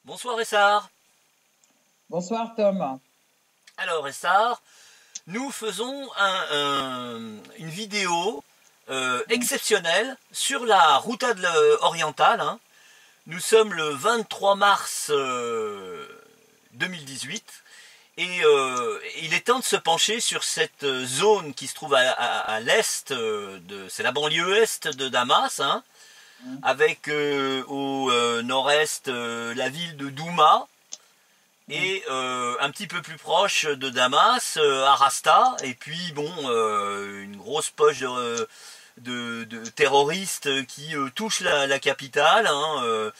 Bonsoir Essar. Bonsoir Tom. Alors Essar, nous faisons une vidéo exceptionnelle sur la routade orientale, hein. Nous sommes le 23 mars 2018 et il est temps de se pencher sur cette zone qui se trouve à l'est c'est la banlieue est de Damas, hein, avec au nord-est la ville de Douma et un petit peu plus proche de Damas, Arasta, et puis bon, une grosse poche de terroristes qui touchent la capitale, hein.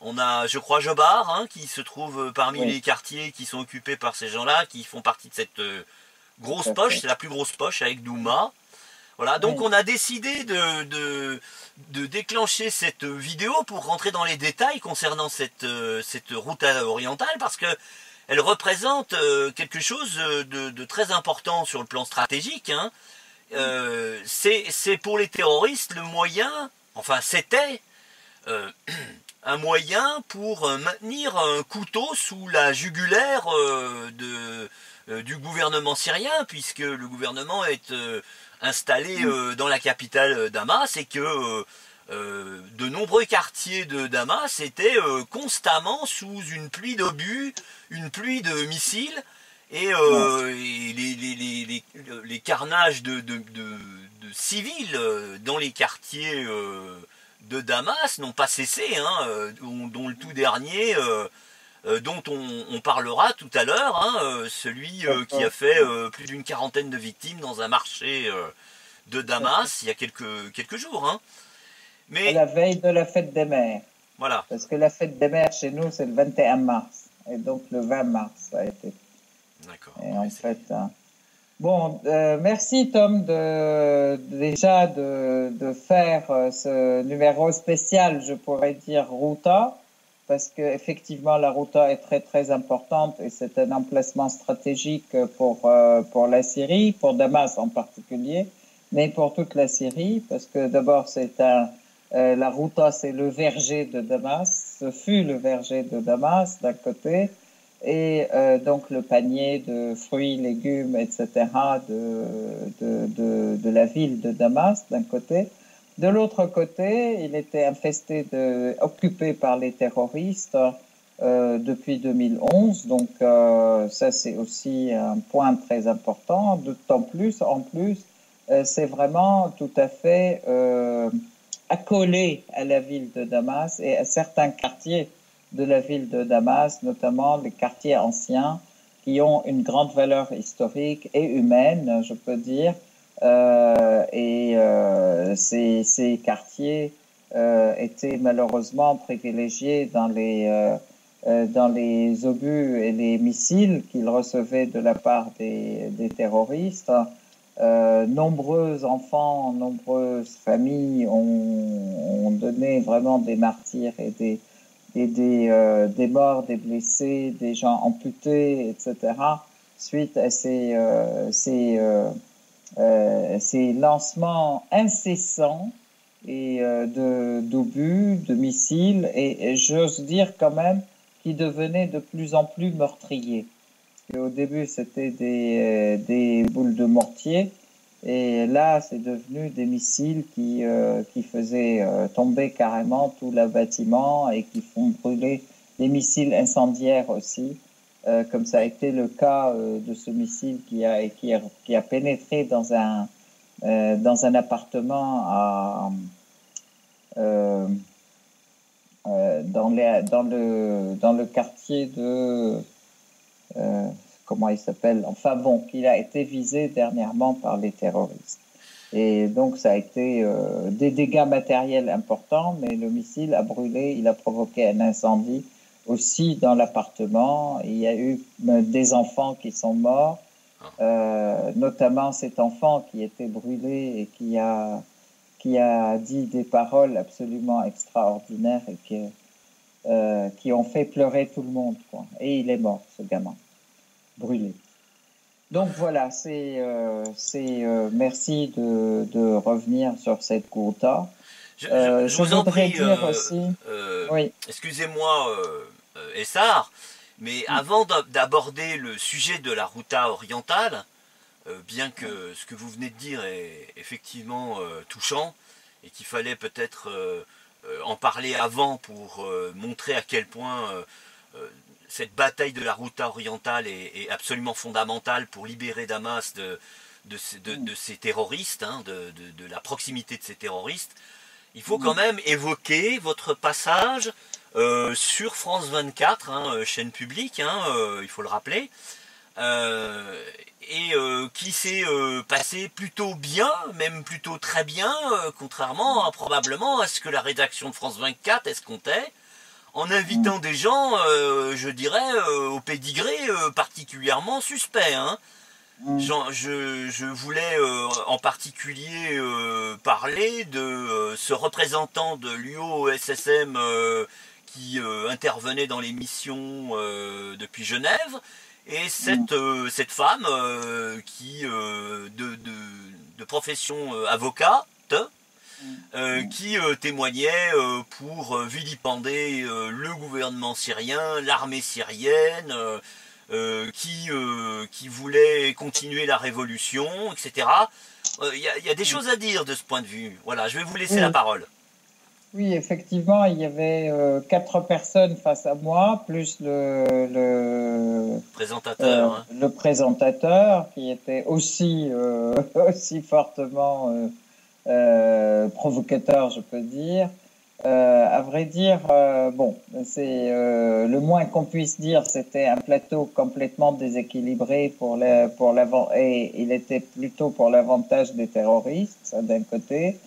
On a, je crois, Jobar, hein, qui se trouve parmi Oui, les quartiers qui sont occupés par ces gens-là, qui font partie de cette tout grosse à poche, fait. c'est la plus grosse poche avec Douma. Voilà, donc Oui, on a décidé de déclencher cette vidéo pour rentrer dans les détails concernant cette route orientale, parce que elle représente quelque chose de très important sur le plan stratégique, hein. C'est pour les terroristes le moyen, enfin c'était euh, un moyen pour maintenir un couteau sous la jugulaire du gouvernement syrien, puisque le gouvernement est installé dans la capitale Damas et que de nombreux quartiers de Damas étaient constamment sous une pluie d'obus, une pluie de missiles, et, ouais, les carnages de civils dans les quartiers de Damas n'ont pas cessé, hein, dont le tout dernier, dont on parlera tout à l'heure, hein, celui qui a d'accord. fait plus d'une quarantaine de victimes dans un marché de Tout à fait. Damas il y a quelques jours, hein. À Mais la veille de la fête des mères. voilà, Parce que la fête des mères chez nous, c'est le 21 mars. Et donc le 20 mars, ça a été. d'accord. Et Ouais, en fait, bon, merci Tom déjà de faire ce numéro spécial, je pourrais dire Routa, parce que effectivement la Routa est très très importante et c'est un emplacement stratégique pour la Syrie, pour Damas en particulier, mais pour toute la Syrie, parce que d'abord la Routa c'est le verger de Damas, ce fut le verger de Damas d'un côté et donc le panier de fruits, légumes, etc. de la ville de Damas d'un côté. De l'autre côté, il était occupé par les terroristes depuis 2011. Donc ça, c'est aussi un point très important. D'autant plus, en plus, c'est vraiment tout à fait accolé à la ville de Damas et à certains quartiers de la ville de Damas, notamment les quartiers anciens qui ont une grande valeur historique et humaine, je peux dire. Ces quartiers étaient malheureusement privilégiés dans les obus et les missiles qu'ils recevaient de la part des terroristes. Nombreux enfants, nombreuses familles ont donné vraiment des martyrs des morts, des blessés, des gens amputés, etc., suite à ces lancements incessants d'obus, de missiles, et j'ose dire quand même qui devenaient de plus en plus meurtriers. Au début, c'était des boules de mortier, et là, c'est devenu des missiles qui faisaient tomber carrément tout le bâtiment et qui font brûler des missiles incendiaires aussi, comme ça a oui, été le cas de ce missile qui a pénétré dans un appartement euh, dans le quartier euh, comment il s'appelle, enfin bon, qu'il a été visé dernièrement par les terroristes. Et donc, ça a été des dégâts matériels importants, mais le missile a brûlé, il a provoqué un incendie aussi dans l'appartement. Il y a eu des enfants qui sont morts, hein. notamment cet enfant qui était brûlé et qui a dit des paroles absolument extraordinaires et qui ont fait pleurer tout le monde, quoi. Et il est mort, ce gamin, brûlé. Donc voilà, merci de revenir sur cette quota. Je Je vous en voudrais prie, dire aussi, oui, excusez-moi Essar. Mais avant d'aborder le sujet de la Routa orientale, bien que ce que vous venez de dire est effectivement touchant, et qu'il fallait peut-être en parler avant pour montrer à quel point cette bataille de la Routa orientale est absolument fondamentale pour libérer Damas de ces terroristes, hein, de la proximité de ces terroristes, il faut quand même évoquer votre passage sur France 24, hein, chaîne publique, hein, il faut le rappeler, qui s'est passé plutôt bien, même plutôt très bien, contrairement probablement à ce que la rédaction de France 24 escomptait, en invitant des gens, je dirais, au pédigré particulièrement suspect. Hein. Je voulais en particulier parler de ce représentant de l'UOSSM qui intervenait dans les missions depuis Genève, et cette femme qui de profession avocate, qui témoignait pour vilipender le gouvernement syrien, l'armée syrienne, qui voulait continuer la révolution, etc. Il y a des choses à dire de ce point de vue. Voilà, je vais vous laisser la parole. Oui, effectivement, il y avait 4 personnes face à moi, plus le présentateur, hein. Le présentateur qui était aussi, aussi fortement provocateur, je peux dire. À vrai dire, bon, c'est le moins qu'on puisse dire, c'était un plateau complètement déséquilibré et il était plutôt pour l'avantage des terroristes, ça d'un côté.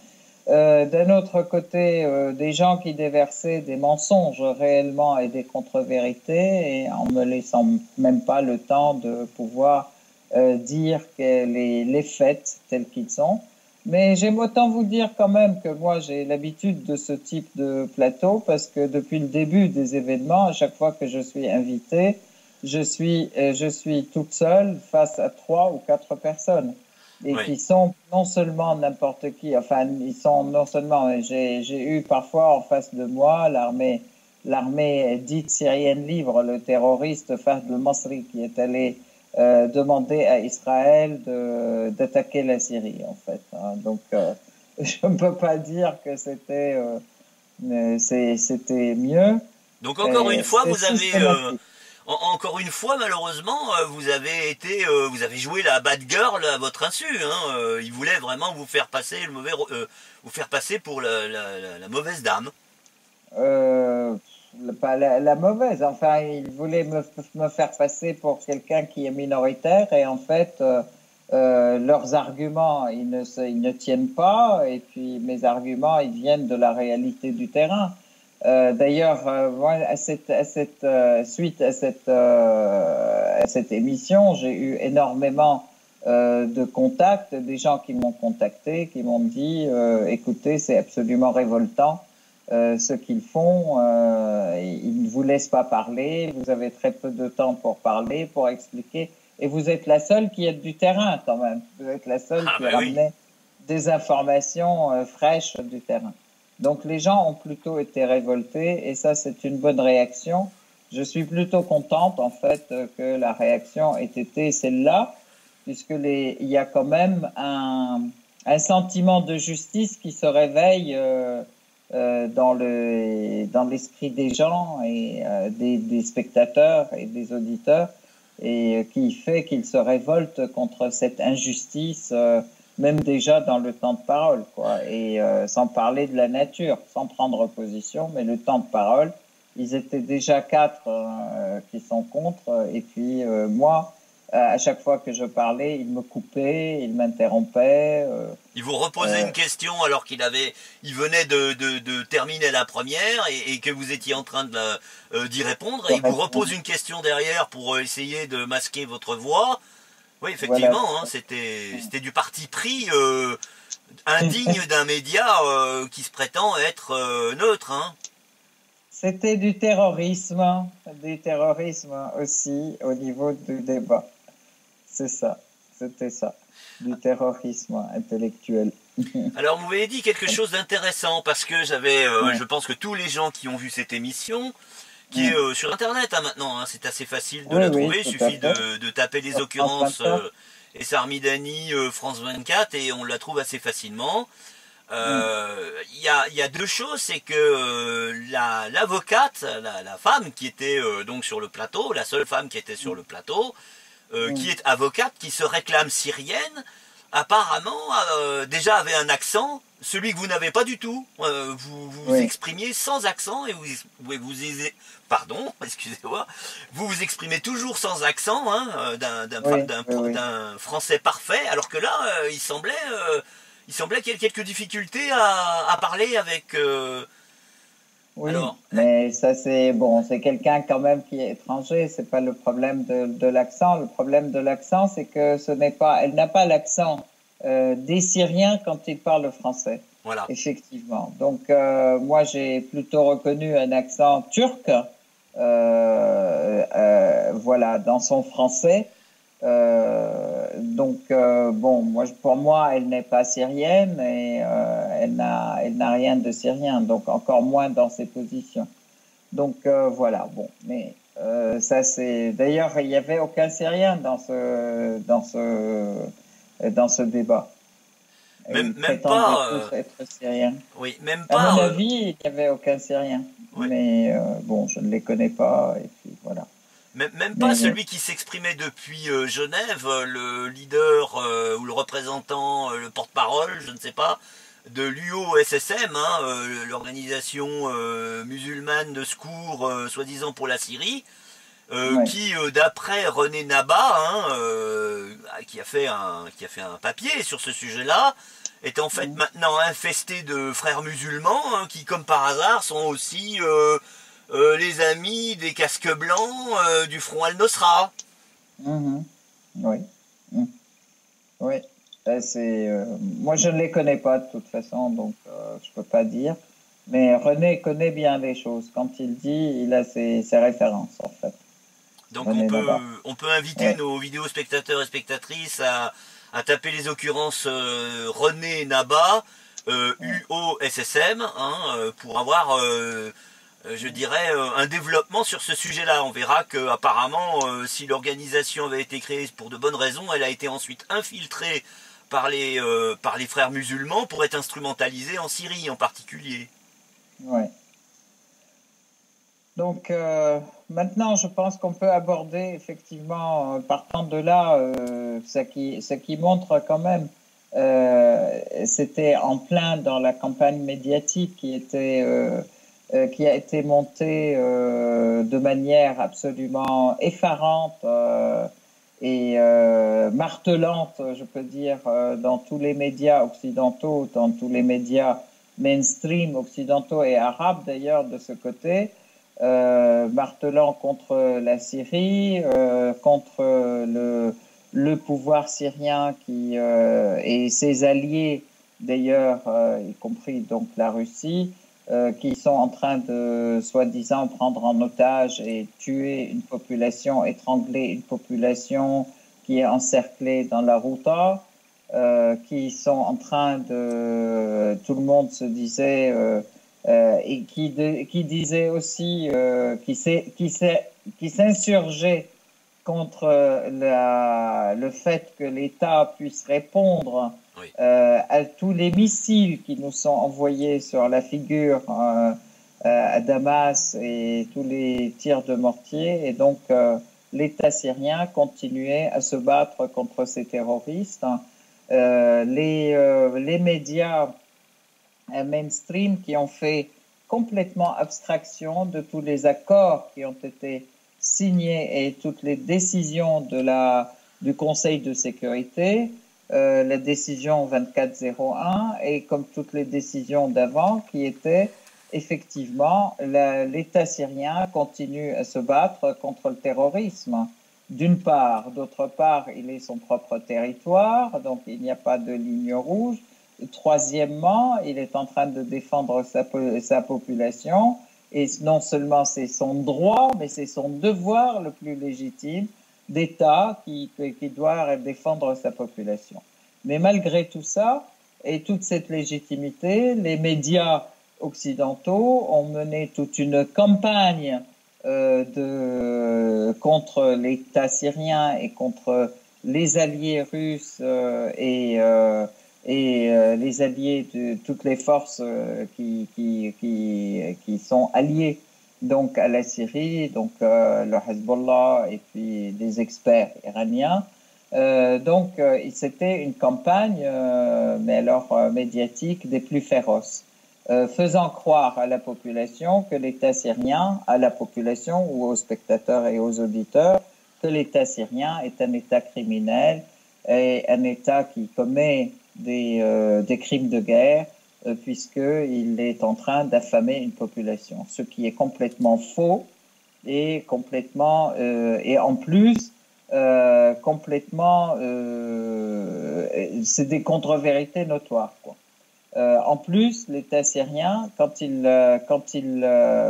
D'un autre côté, des gens qui déversaient des mensonges réellement et des contre-vérités, et en me laissant même pas le temps de pouvoir dire que les faits tels qu'ils sont. Mais j'aime autant vous dire quand même que moi j'ai l'habitude de ce type de plateau, parce que depuis le début des événements, à chaque fois que je suis invitée, je suis toute seule face à 3 ou 4 personnes. Et qui sont non seulement n'importe qui, enfin, ils sont non seulement, j'ai eu parfois en face de moi l'armée dite syrienne libre, le terroriste Fahd al-Masri qui est allé demander à Israël d'attaquer la Syrie, en fait. Hein. Donc, je ne peux pas dire que c'était mieux. Donc, encore une fois, vous avez... Encore une fois, malheureusement, vous avez joué la bad girl à votre insu. Hein. Il voulait vraiment vous faire passer vous faire passer pour la mauvaise dame. Pas la mauvaise. Enfin, il voulait me faire passer pour quelqu'un qui est minoritaire, et en fait, leurs arguments, ils ne tiennent pas. Et puis, mes arguments, ils viennent de la réalité du terrain. D'ailleurs, suite à cette émission, j'ai eu énormément de contacts, des gens qui m'ont contacté, qui m'ont dit écoutez, c'est absolument révoltant ce qu'ils font, ils ne vous laissent pas parler, vous avez très peu de temps pour parler, pour expliquer, et vous êtes la seule qui êtes du terrain quand même, vous êtes la seule qui ramenait des informations fraîches du terrain. Donc les gens ont plutôt été révoltés, et ça c'est une bonne réaction. Je suis plutôt contente en fait que la réaction ait été celle-là, puisque il y a quand même un sentiment de justice qui se réveille dans l'esprit des gens et des spectateurs et des auditeurs, et qui fait qu'ils se révoltent contre cette injustice. Même déjà dans le temps de parole, quoi, et sans parler de la nature, sans prendre position, mais le temps de parole, ils étaient déjà 4 qui sont contre, et puis moi, à chaque fois que je parlais, ils me coupaient, ils m'interrompaient. Il vous reposait une question alors il venait de terminer la première, et que vous étiez en train d'y répondre, et il vous repose une question derrière pour essayer de masquer votre voix. Oui, effectivement, voilà. Hein, c'était du parti pris indigne d'un média qui se prétend être neutre. Hein. C'était du terrorisme aussi au niveau du débat. C'est ça, c'était ça, du terrorisme intellectuel. Alors, vous m'avez dit quelque chose d'intéressant, parce que je pense que tous les gens qui ont vu cette émission, qui est sur Internet maintenant. Hein, c'est assez facile de Oui, la oui, trouver. Il tout à suffit fait. de taper les Sur France occurrences 24. et Sarmidani France 24 et on la trouve assez facilement. Mm, Il y a deux choses, c'est que l'avocate, la femme qui était donc sur le plateau, la seule femme qui était sur le plateau, qui mm, est avocate, qui se réclame syrienne, apparemment déjà avait un accent, celui que vous n'avez pas du tout. Vous vous oui. exprimiez sans accent et pardon, excusez-moi, vous vous exprimez toujours sans accent, hein, Oui, oui, oui. d'un français parfait, alors que là, il semblait qu'il y ait quelques difficultés à parler avec. Oui, Alors, mais ça c'est bon, c'est quelqu'un quand même qui est étranger, c'est pas le problème de l'accent. Le problème de l'accent, c'est que ce n'est pas, elle n'a pas l'accent des Syriens quand ils parlent français, voilà. effectivement. Donc moi j'ai plutôt reconnu un accent turc, voilà, dans son français. Bon, pour moi, elle n'est pas syrienne et elle n'a rien de syrien, donc encore moins dans ses positions. Donc voilà, bon, mais ça c'est. D'ailleurs, il n'y avait aucun syrien dans ce débat. Et ils Même prétendaient pas. tous être syriens. Oui, même À mon pas. avis, il n'y avait aucun syrien, Ouais. mais bon, je ne les connais pas et puis voilà. Même pas Mais celui qui s'exprimait depuis Genève, le leader ou le représentant, le porte-parole, je ne sais pas, de l'UOSSM, hein, l'organisation musulmane de secours soi-disant pour la Syrie, ouais. qui, d'après René Naba, hein, qui a fait un papier sur ce sujet-là, est en fait Mm. maintenant infesté de frères musulmans hein, qui, comme par hasard, sont aussi les amis des casques blancs du front Al-Nosra. Mhm. Oui. Mm. Oui. Moi, je ne les connais pas de toute façon, donc je peux pas dire. Mais René connaît bien les choses. Quand il dit, il a ses références, en fait. Donc René là-bas. on peut inviter Oui. nos vidéos spectateurs et spectatrices à taper les occurrences René Naba, UOSSM, hein, pour avoir, je dirais, un développement sur ce sujet-là. On verra que apparemment, si l'organisation avait été créée pour de bonnes raisons, elle a été ensuite infiltrée par les frères musulmans pour être instrumentalisée en Syrie en particulier. Ouais. Donc maintenant, je pense qu'on peut aborder effectivement, partant de là, ce qui montre quand même, c'était en plein dans la campagne médiatique qui a été montée de manière absolument effarante et martelante, je peux dire, dans tous les médias occidentaux, dans tous les médias mainstream occidentaux et arabes d'ailleurs de ce côté martelant contre la Syrie, contre le pouvoir syrien et ses alliés, d'ailleurs, y compris donc la Russie, qui sont en train de, soi-disant, prendre en otage et tuer une population, étrangler une population qui est encerclée dans la Routa, qui sont en train de... Tout le monde se disait... et qui disait aussi qui s'insurgeait contre le fait que l'État puisse répondre Oui. à tous les missiles qui nous sont envoyés sur la figure à Damas et tous les tirs de mortier. Et donc, l'État syrien continuait à se battre contre ces terroristes. Les médias mainstream qui ont fait complètement abstraction de tous les accords qui ont été signés et toutes les décisions du Conseil de sécurité, la décision 2401 et comme toutes les décisions d'avant qui étaient effectivement l'État syrien continue à se battre contre le terrorisme. D'une part, d'autre part, il est son propre territoire, donc il n'y a pas de ligne rouge. Troisièmement, il est en train de défendre sa population et non seulement c'est son droit, mais c'est son devoir le plus légitime d'État qui doit défendre sa population. Mais malgré tout ça et toute cette légitimité, les médias occidentaux ont mené toute une campagne contre l'État syrien et contre les alliés russes et les alliés de toutes les forces qui sont alliées donc à la Syrie, donc le Hezbollah et puis des experts iraniens. C'était une campagne, mais alors médiatique, des plus féroces, faisant croire à la population que l'État syrien, à la population ou aux spectateurs et aux auditeurs, que l'État syrien est un État criminel et un État qui commet des crimes de guerre, puisqu'il est en train d'affamer une population, ce qui est complètement faux et complètement et en plus complètement c'est des contre-vérités notoires, quoi. En plus, l'État syrien, quand il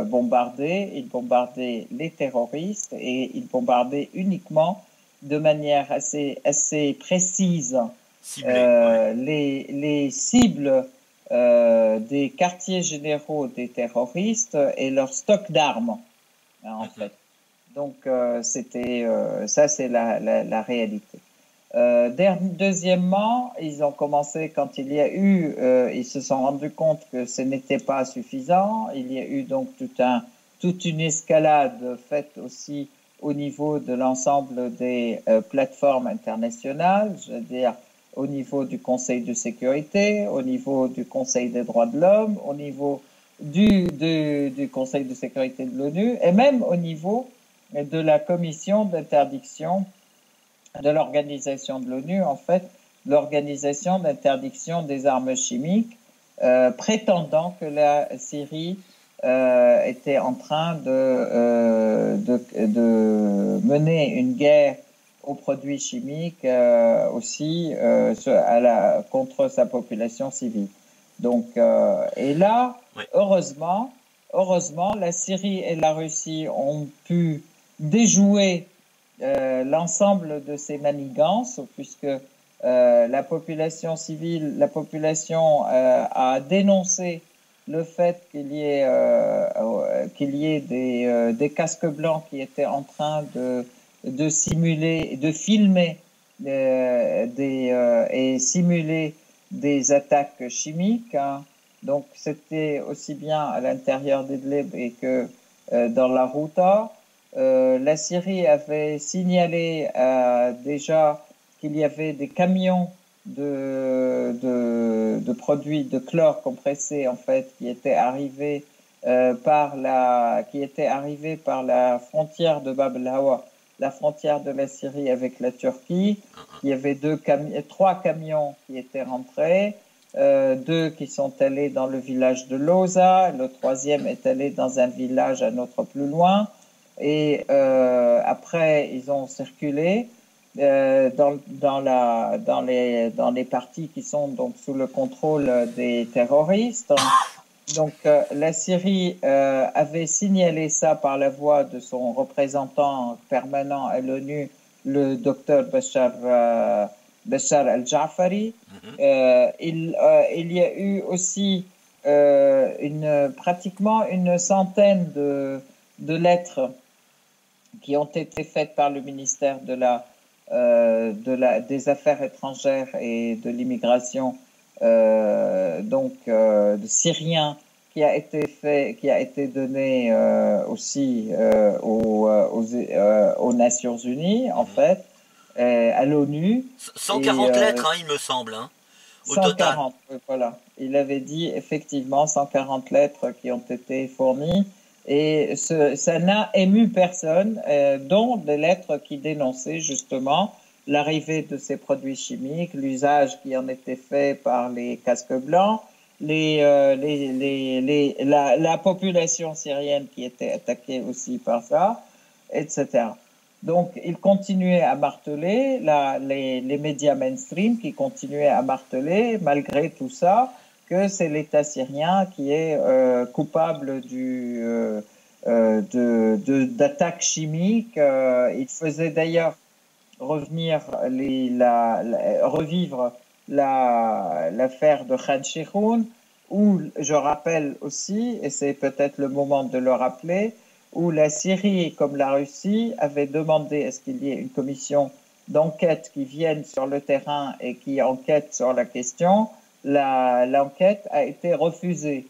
bombardait, il bombardait les terroristes et il bombardait uniquement de manière assez précise les cibles des quartiers généraux des terroristes et leur stock d'armes, en fait. Donc, ça, c'est la réalité. Deuxièmement, ils ont commencé quand il y a eu, ils se sont rendus compte que ce n'était pas suffisant. Il y a eu donc toute une escalade faite aussi au niveau de l'ensemble des plateformes internationales, je veux dire au niveau du Conseil de sécurité, au niveau du Conseil des droits de l'homme, au niveau du Conseil de sécurité de l'ONU et même au niveau de la commission d'interdiction de l'organisation de l'ONU, en fait, l'organisation d'interdiction des armes chimiques, prétendant que la Syrie était en train de mener une guerre aux produits chimiques aussi contre sa population civile. Donc, et là, heureusement, la Syrie et la Russie ont pu déjouer l'ensemble de ces manigances, puisque la population civile, la population a dénoncé le fait qu'il y ait des casques blancs qui étaient en train de simuler, de filmer et simuler des attaques chimiques, hein. Donc c'était aussi bien à l'intérieur d'Idlib et que dans la Ghouta. La Syrie avait signalé déjà qu'il y avait des camions de produits de chlore compressé en fait qui étaient arrivés par la frontière de Bab el-Hawa, la frontière de la Syrie avec la Turquie. Il y avait trois camions qui étaient rentrés. Deux qui sont allés dans le village de Loza, le troisième est allé dans un village un autre plus loin. Et après, ils ont circulé dans les parties qui sont donc sous le contrôle des terroristes. Donc, la Syrie avait signalé ça par la voix de son représentant permanent à l'ONU, le docteur Bachar al-Jafari. Il y a eu aussi pratiquement une centaine de lettres qui ont été faites par le ministère des Affaires étrangères et de l'immigration, de Syriens, qui a été donné aussi aux Nations Unies, en fait, à l'ONU. 140 lettres, hein, il me semble, hein, au 140, total. voilà. Il avait dit effectivement 140 lettres qui ont été fournies. Et ça n'a ému personne, dont des lettres qui dénonçaient justement l'arrivée de ces produits chimiques, l'usage qui en était fait par les casques blancs, la population syrienne qui était attaquée aussi par ça, etc. Donc, il continuait à marteler, les médias mainstream qui continuaient à marteler, malgré tout ça, que c'est l'État syrien qui est coupable d'attaques chimiques. Il faisait d'ailleurs revivre l'affaire de Khan Sheikhoun, où je rappelle aussi, et c'est peut-être le moment de le rappeler, où la Syrie, comme la Russie, avait demandé à ce qu'il y ait une commission d'enquête qui vienne sur le terrain et qui enquête sur la question. L'enquête a été refusée.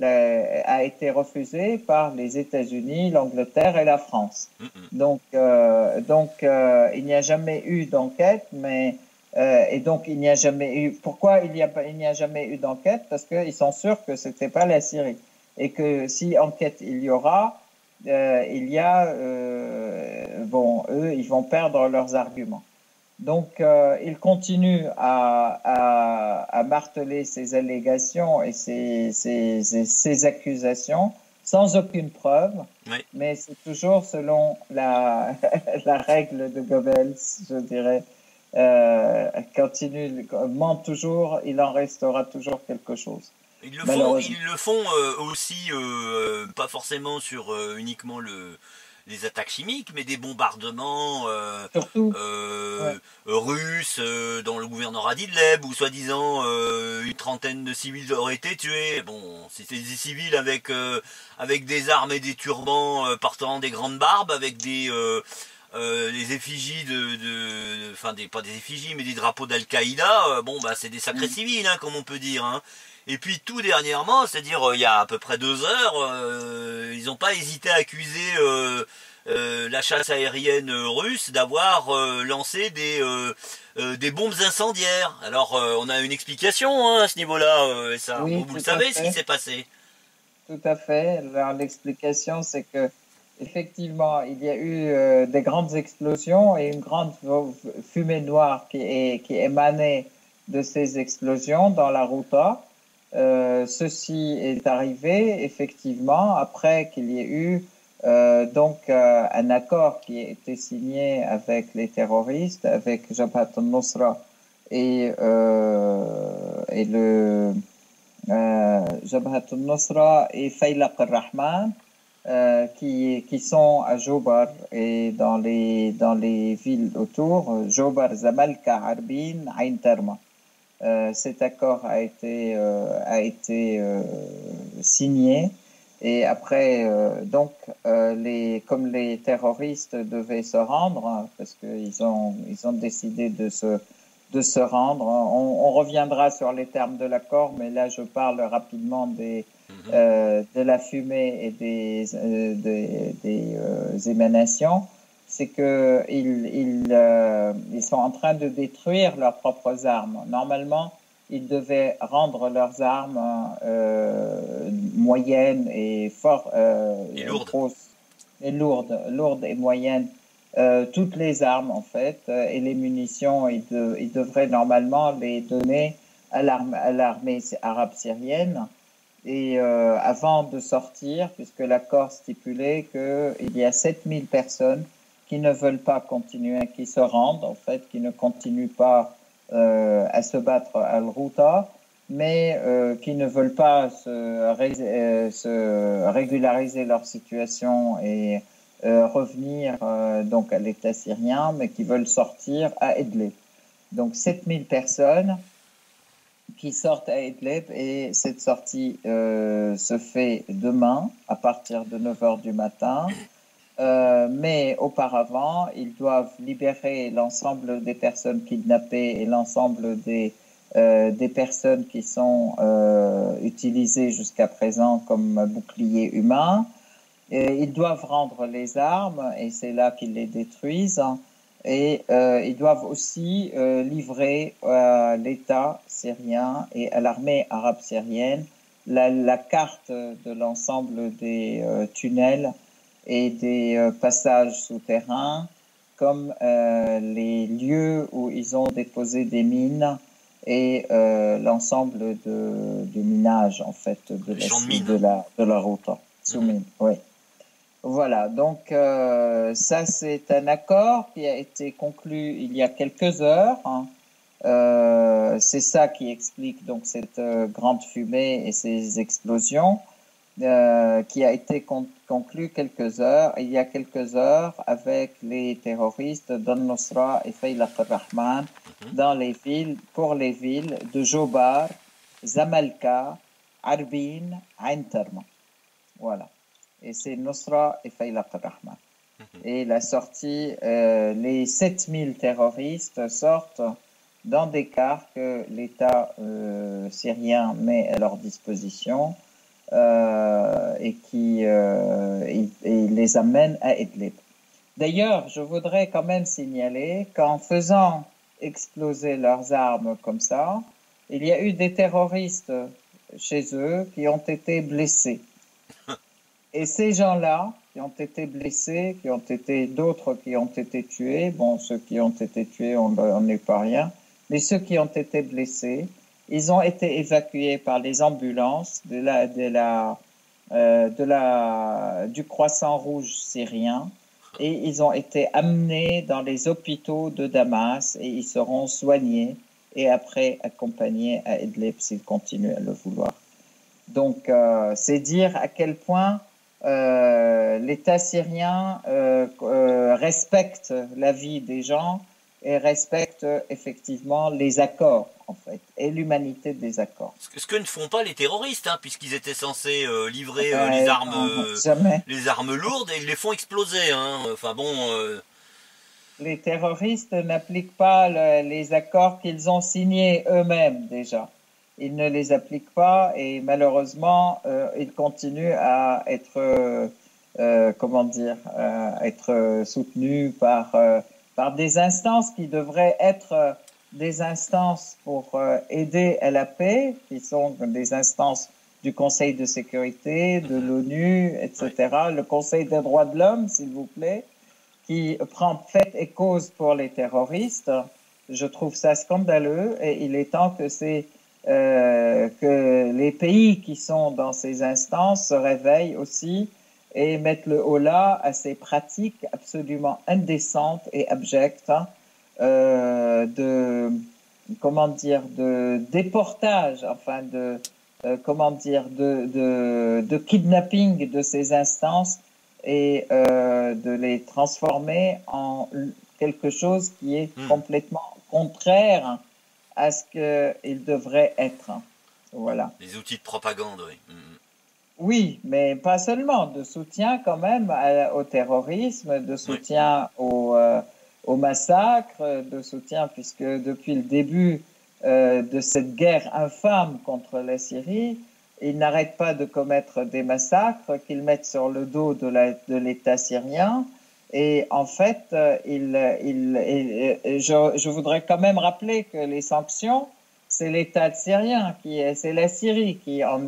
A été refusée par les États-Unis, l'Angleterre et la France. Donc, il n'y a jamais eu d'enquête, mais et donc il n'y a jamais eu. Pourquoi il n'y a jamais eu d'enquête? Parce qu'ils sont sûrs que c'était pas la Syrie et que si enquête il y aura, il y a eux, ils vont perdre leurs arguments. Donc, il continue à marteler ces allégations et ces accusations sans aucune preuve, Oui. mais c'est toujours selon la règle de Goebbels, je dirais. Ment toujours, il en restera toujours quelque chose. Ils le font aussi, pas forcément sur uniquement les attaques chimiques, mais des bombardements Surtout, ouais. russes dans le gouvernorat d'Idlib, où soi-disant une trentaine de civils auraient été tués. Bon, c'était des civils avec des armes et des turbans portant des grandes barbes, avec les effigies pas des effigies, mais des drapeaux d'Al-Qaïda. C'est des sacrés civils, hein, comme on peut dire. Hein. Et puis tout dernièrement, c'est-à-dire il y a à peu près 2 heures, ils n'ont pas hésité à accuser la chasse aérienne russe d'avoir lancé des bombes incendiaires. Alors on a une explication hein, à ce niveau-là, ça. Oui, Vous le savez ce qui s'est passé? Tout à fait. Alors l'explication, c'est que effectivement, il y a eu des grandes explosions et une grande fumée noire qui émanait de ces explosions dans la Routa. Ceci est arrivé effectivement après qu'il y ait eu un accord qui a été signé avec les terroristes, avec Jabhat al-Nusra et le Jabhat al-Nusra et Faylaq al-Rahman qui sont à Jobar et dans les villes autour, Jobar, Zamalka, Arbin, Ain Terma. Cet accord a été signé et après comme les terroristes devaient se rendre hein, parce qu'ils ont décidé de se rendre. On reviendra sur les termes de l'accord, mais là je parle rapidement de la fumée et des émanations. C'est que ils sont en train de détruire leurs propres armes. Normalement, ils devaient rendre leurs armes moyennes et grosses, et lourdes et moyennes. Toutes les armes en fait et les munitions, ils devraient normalement les donner à l'armée arabe syrienne et avant de sortir, puisque l'accord stipulait qu'il y a 7000 personnes qui ne veulent pas continuer, qui se rendent en fait, qui ne continuent pas à se battre à Al-Ghouta, mais qui ne veulent pas se régulariser leur situation et revenir donc à l'État syrien, mais qui veulent sortir à Idlib. Donc 7000 personnes qui sortent à Idlib et cette sortie se fait demain à partir de 9h du matin. Mais auparavant, ils doivent libérer l'ensemble des personnes kidnappées et l'ensemble des personnes qui sont utilisées jusqu'à présent comme boucliers humains. Et ils doivent rendre les armes et c'est là qu'ils les détruisent. Et ils doivent aussi livrer à l'État syrien et à l'armée arabe syrienne la carte de l'ensemble des tunnels et des passages souterrains, comme les lieux où ils ont déposé des mines et l'ensemble du minage en fait de la route sous mine. Oui. Voilà, donc ça c'est un accord qui a été conclu il y a quelques heures. Hein. C'est ça qui explique donc cette grande fumée et ces explosions. Qui a été conclu il y a quelques heures avec les terroristes d'Al-Nusra et Faylaq al-Rahman pour les villes de Jobar, Zamalka, Arbin, Ain Terma. Voilà. et c'est Nusra et Faylaq al-Rahman. Et la sortie, les 7000 terroristes sortent dans des cars que l'État syrien met à leur disposition et les amène à Idlib. D'ailleurs, je voudrais quand même signaler qu'en faisant exploser leurs armes comme ça, il y a eu des terroristes chez eux qui ont été blessés. Et ces gens-là, qui ont été blessés, d'autres qui ont été tués, bon, ceux qui ont été tués, on n'est pas rien, mais ceux qui ont été blessés, ils ont été évacués par les ambulances du Croissant Rouge syrien et ils ont été amenés dans les hôpitaux de Damas et ils seront soignés et après accompagnés à Idlib s'ils continuent à le vouloir. Donc, c'est dire à quel point l'État syrien respecte la vie des gens et respecte effectivement les accords, en fait, et l'humanité des accords. Ce que ne font pas les terroristes, hein, puisqu'ils étaient censés livrer les armes lourdes et ils les font exploser. Hein. Enfin bon. Les terroristes n'appliquent pas les accords qu'ils ont signés eux-mêmes déjà. Ils ne les appliquent pas et malheureusement, ils continuent à être, être soutenus par des instances qui devraient être des instances pour aider à la paix, qui sont des instances du Conseil de sécurité, de l'ONU, etc. Le Conseil des droits de l'homme, s'il vous plaît, qui prend fait et cause pour les terroristes. Je trouve ça scandaleux et il est temps que que les pays qui sont dans ces instances se réveillent aussi et mettent le holà à ces pratiques absolument indécentes et abjectes de déportage, enfin de kidnapping de ces instances et de les transformer en quelque chose qui est complètement contraire à ce qu'il devrait être. Voilà. Les outils de propagande, oui. Oui, mais pas seulement, de soutien quand même au terrorisme, de soutien au massacre, de soutien puisque depuis le début de cette guerre infâme contre la Syrie, ils n'arrêtent pas de commettre des massacres qu'ils mettent sur le dos de l'État syrien. Et en fait, je voudrais quand même rappeler que les sanctions, c'est l'État syrien, c'est la Syrie qui en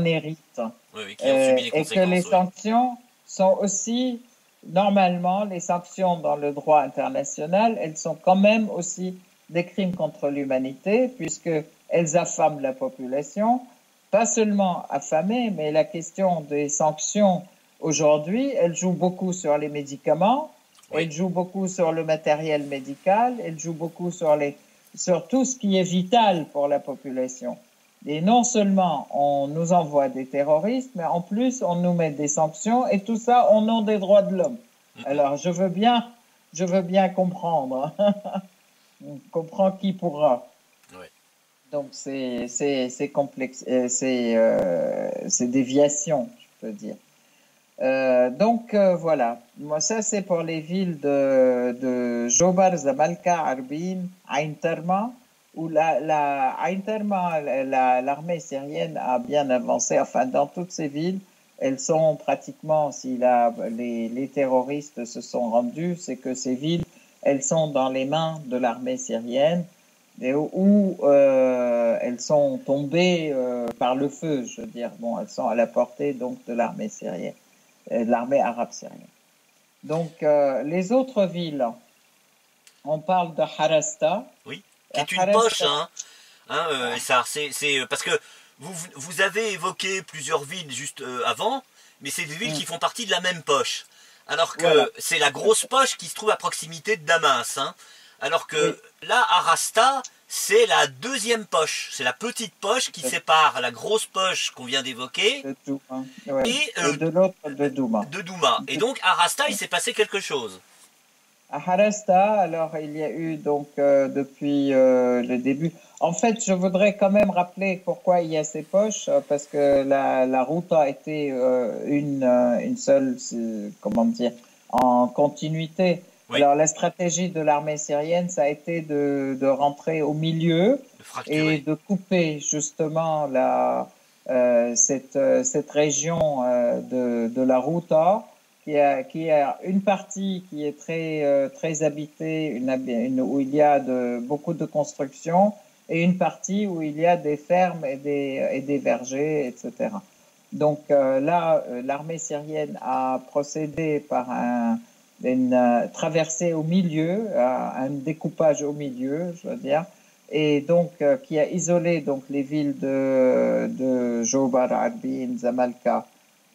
hérite. Oui, qui en subit les et que les sanctions sont aussi, normalement, les sanctions dans le droit international, elles sont quand même aussi des crimes contre l'humanité, puisqu'elles affament la population, pas seulement affamée, mais la question des sanctions aujourd'hui, elle joue beaucoup sur les médicaments, elle joue beaucoup sur le matériel médical, elle joue beaucoup sur tout ce qui est vital pour la population. Et non seulement on nous envoie des terroristes, mais en plus on nous met des sanctions et tout ça au nom des droits de l'homme. Alors je veux bien comprendre. On comprend qui pourra. Donc c'est complexe, c'est déviation, je peux dire. Voilà. Moi, ça, c'est pour les villes de Jobar, Zamalka, Arbin, Ain Terma, où Ain Terma, l'armée syrienne a bien avancé. Enfin, dans toutes ces villes, elles sont pratiquement, si les terroristes se sont rendus, c'est que ces villes, elles sont dans les mains de l'armée syrienne où elles sont tombées par le feu, je veux dire. Bon, elles sont à la portée donc de l'armée syrienne. De l'armée arabe syrienne. Donc, les autres villes, on parle de Harasta. Oui, qui est une poche, c'est parce que vous avez évoqué plusieurs villes juste avant, mais c'est des villes qui font partie de la même poche. Alors que c'est la grosse poche qui se trouve à proximité de Damas. Hein. Alors que là, Harasta, c'est la deuxième poche. C'est la petite poche qui sépare la grosse poche qu'on vient d'évoquer et de l'autre de Douma. Et donc, à Rasta, il s'est passé quelque chose. À Harasta, alors il y a eu donc depuis le début. En fait, je voudrais quand même rappeler pourquoi il y a ces poches, parce que la route a été une seule, comment dire, en continuité. Oui, Alors la stratégie de l'armée syrienne, ça a été de rentrer au milieu de et fracturer. de couper justement cette région de la Routa qui a une partie qui est très habitée, où il y a beaucoup de constructions, et une partie où il y a des fermes et des vergers, etc. Donc là, l'armée syrienne a procédé par une traversée au milieu, un découpage au milieu, je veux dire, et donc qui a isolé donc les villes de Jobar, Arbin, Zamalka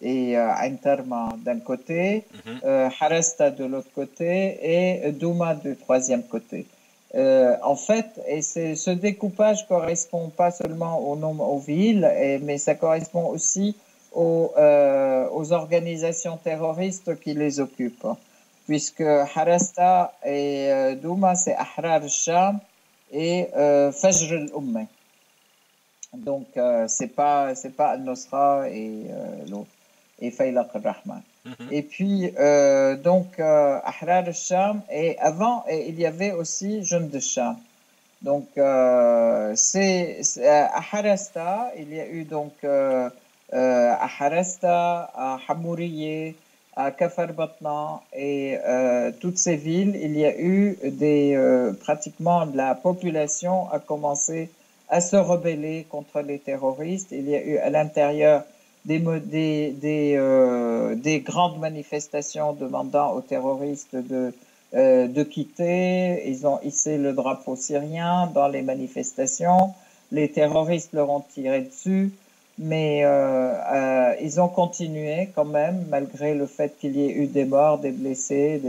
et Ain Tarma d'un côté, Mhm. Harasta de l'autre côté et Douma du troisième côté. En fait, et ce découpage correspond pas seulement aux villes, mais ça correspond aussi aux organisations terroristes qui les occupent. Puisque Harasta et Douma, c'est Ahrar al-Sham et Fajr al-Ummah. Donc, c'est pas Al-Nusra et l'autre, et Faylaq al-Rahman. Mhm. Et puis, donc, Ahrar al-Sham, et avant, il y avait aussi Jund al-Sham. Donc, à Harasta, il y a eu donc à Harasta, à Hamouriye, à Kafar Batna et toutes ces villes, il y a eu pratiquement la population a commencé à se rebeller contre les terroristes. Il y a eu à l'intérieur des grandes manifestations demandant aux terroristes de quitter. Ils ont hissé le drapeau syrien dans les manifestations. Les terroristes leur ont tiré dessus, mais ils ont continué quand même, malgré le fait qu'il y ait eu des morts, des blessés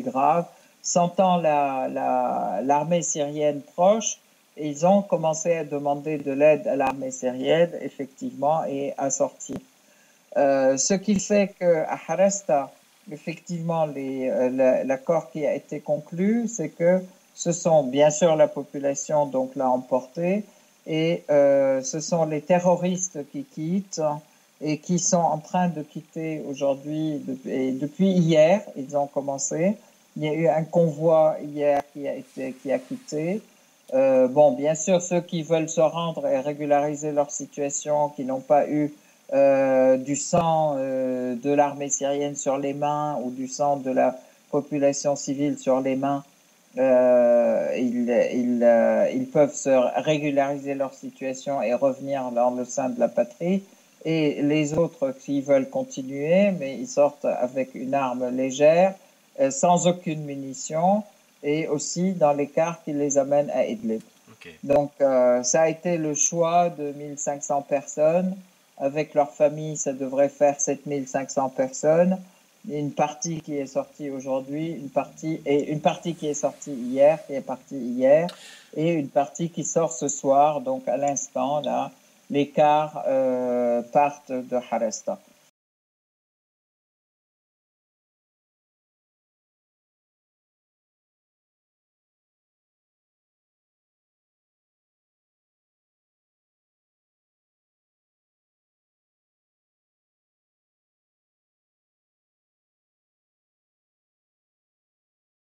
graves. Sentant l'armée syrienne proche, ils ont commencé à demander de l'aide à l'armée syrienne, effectivement, et à sortir. Ce qui fait qu'à Harasta, effectivement, l'accord qui a été conclu, c'est que ce sont bien sûr la population donc l'a emporté et ce sont les terroristes qui quittent et qui sont en train de quitter aujourd'hui et depuis hier, ils ont commencé. Il y a eu un convoi hier qui a quitté. Bon, bien sûr, ceux qui veulent se rendre et régulariser leur situation, qui n'ont pas eu du sang de l'armée syrienne sur les mains ou du sang de la population civile sur les mains, ils peuvent se régulariser leur situation et revenir dans le sein de la patrie. Et les autres qui veulent continuer, mais ils sortent avec une arme légère, sans aucune munition, et aussi dans les cars qui les amènent à Idlib. Ok. Donc, ça a été le choix de 1500 personnes. Avec leur famille, ça devrait faire 7500 personnes. Une partie qui est sortie aujourd'hui, une partie qui est sortie hier, qui est partie hier, et une partie qui sort ce soir. Donc, à l'instant, là, les cars partent de Harasta.